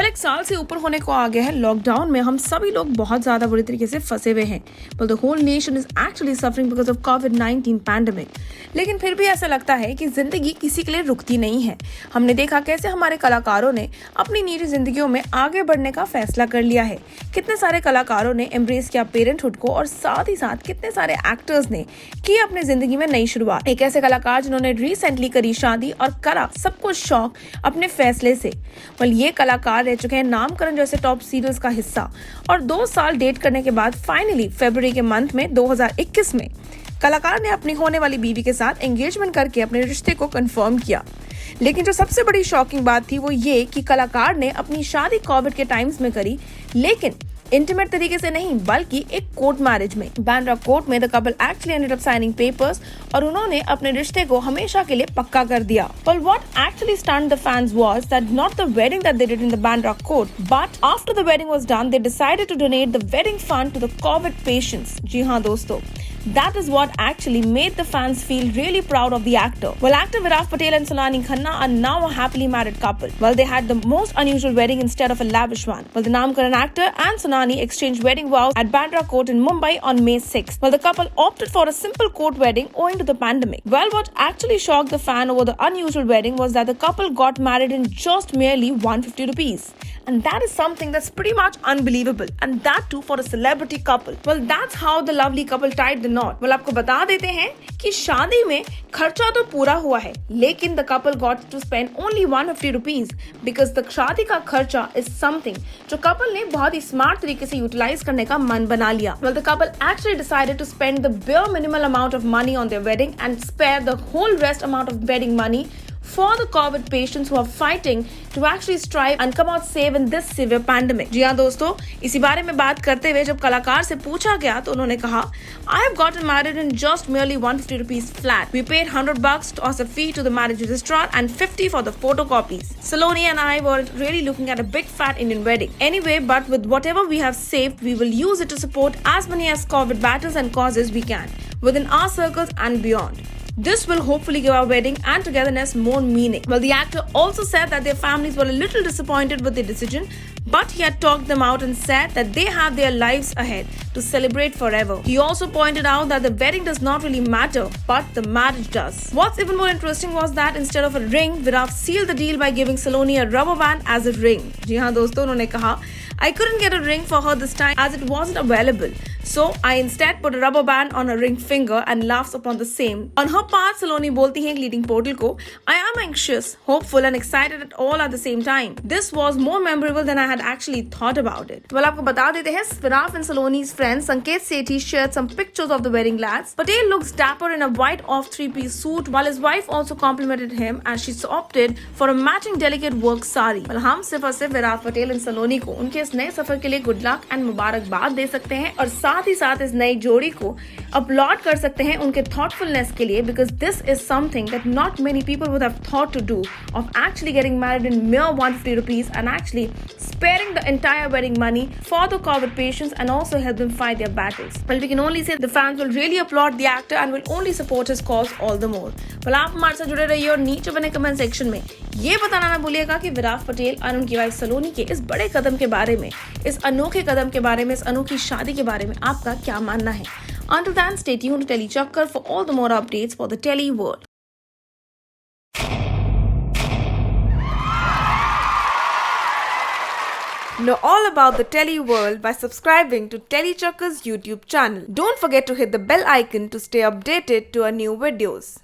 एक साल से ऊपर होने को आ गया है लॉकडाउन में, हम सभी लोग बहुत ज्यादा बुरी तरीके से फंसे हुए हैं। The whole nation is actually suffering because of कोविड-19 पैंडेमिक। लेकिन फिर भी ऐसा लगता है कि जिंदगी किसी के लिए रुकती नहीं है। हमने देखा कैसे हमारे कलाकारों ने अपनी निजी जिंदगियों में आगे बढ़ने का फैसला कर लिया है। कितने सारे कलाकारों ने एम्ब्रेस किया पेरेंटहुड को, और साथ ही साथ कितने सारे एक्टर्स ने की अपनी जिंदगी में नई शुरुआत। एक ऐसे कलाकार जिन्होंने रिसेंटली करी शादी और करा सबको शौक अपने फैसले से। ये कलाकार रह चुके हैं नामकरण जैसे टॉप सीरियल्स का हिस्सा, और 2 साल डेट करने के बाद फाइनली फरवरी के मंथ में 2021 में कलाकार ने अपनी होने वाली बीवी के साथ एंगेजमेंट करके अपने रिश्ते को कंफर्म किया। लेकिन जो सबसे बड़ी शॉकिंग बात थी वो ये कि कलाकार ने अपनी शादी कोविड के टाइम्स में करी, लेकिन इंटीमेट तरीके से नहीं बल्कि एक कोर्ट मैरिज में। बांद्रा कोर्ट में the couple actually ended up signing papers, और उन्होंने अपने रिश्ते को हमेशा के लिए पक्का कर दिया। Well, what actually stunned the fans was that not the wedding that they did in the Bandra court, but after the wedding was done, they decided to donate the wedding fund to the COVID patients. जी हाँ दोस्तों, that is what actually made the fans feel really proud of the actor. Well, actor Viraf Patel and Sonali Khanna are now a happily married couple. Well, they had the most unusual wedding instead of a lavish one. Well, the Namkaran actor and Sonali exchanged wedding vows at Bandra Court in Mumbai on May 6th. Well, the couple opted for a simple court wedding owing to the pandemic. Well, what actually shocked the fan over the unusual wedding was that the couple got married in just merely 150 rupees. And that is something that's pretty much unbelievable. And that too for a celebrity couple. Well, that's how the lovely couple tied the knot. Well, आपको बता देते हैं कि शादी में खर्चा तो पूरा हुआ है, लेकिन the couple got to spend only 150 rupees because the शादी का खर्चा is something जो couple ने बहुत ही स्मार्ट तरीके से यूटिलाइज करने का मन बना लिया। Well, the couple actually decided to spend the bare minimal amount of money on their wedding and spare the whole rest amount of wedding money for the COVID patients who are fighting to actually strive and come out safe in this severe pandemic. जी हाँ दोस्तों, इसी बारे में बात करते हुए जब कलाकार से पूछा गया तो उन्होंने कहा, I have gotten married in just merely 150 rupees flat. We paid $100 as a fee to the marriage registrar and 50 for the photocopies. Saloni and I were really looking at a big fat Indian wedding. Anyway, but with whatever we have saved, we will use it to support as many as COVID battles and causes we can within our circles and beyond. This will hopefully give our wedding and togetherness more meaning. Well, the actor also said that their families were a little disappointed with the decision, but he had talked them out and said that they have their lives ahead to celebrate forever. He also pointed out that the wedding does not really matter, but the marriage does. What's even more interesting was that instead of a ring, Viraf sealed the deal by giving Saloni a rubber band as a ring. जी हाँ दोस्तों, उन्होंने कहा, I couldn't get a ring for her this time as it wasn't available. So I instead put a rubber band on her ring finger and laughs upon the same. On her part, Saloni बोलती है leading portal को, I am anxious, hopeful and excited at all at the same time. This was more memorable than I had actually thought about it. Well, आपको बता देते हैं, Viraf and Saloni's friend Sanket Sethi shared some pictures of the wedding lads. Patel looks dapper in a white off 3-piece suit, while his wife also complimented him as she opted for a matching delicate work sari. Well, हम सिर्फ और सिर्फ Viraf Patel and Saloni को उनके इस नए सफर के लिए गुड लक एंड मुबारकबाद दे सकते हैं, और साथ ही साथ इस नई जोड़ी को अपलॉड कर सकते हैं उनके थॉटफुलनेस के लिए, because this is something that not many people would have thought to do, of actually getting married in mere 150 rupees and actually sparing the entire wedding money for the COVID patients and also help them fight their battles. Well, we can only say the fans will really applaud the actor and will only support his cause all the more. Well, आप हमारे साथ जुड़े रहिए और नीचे बने comment section में ये बताना ना भूलिएगा कि विराफ पटेल और उनकी वाइफ सलोनी के इस बड़े कदम के बारे में, इस अनोखे कदम के बारे में, इस अनोखी शादी के बारे में आपका क्या मानना है। Until then, stay tuned to Telly Chakkar for all the more updates for the Telly world. Know all about the Telly world by subscribing to Telly Chakkar's YouTube channel. Don't forget to hit the bell icon to stay updated to our new videos.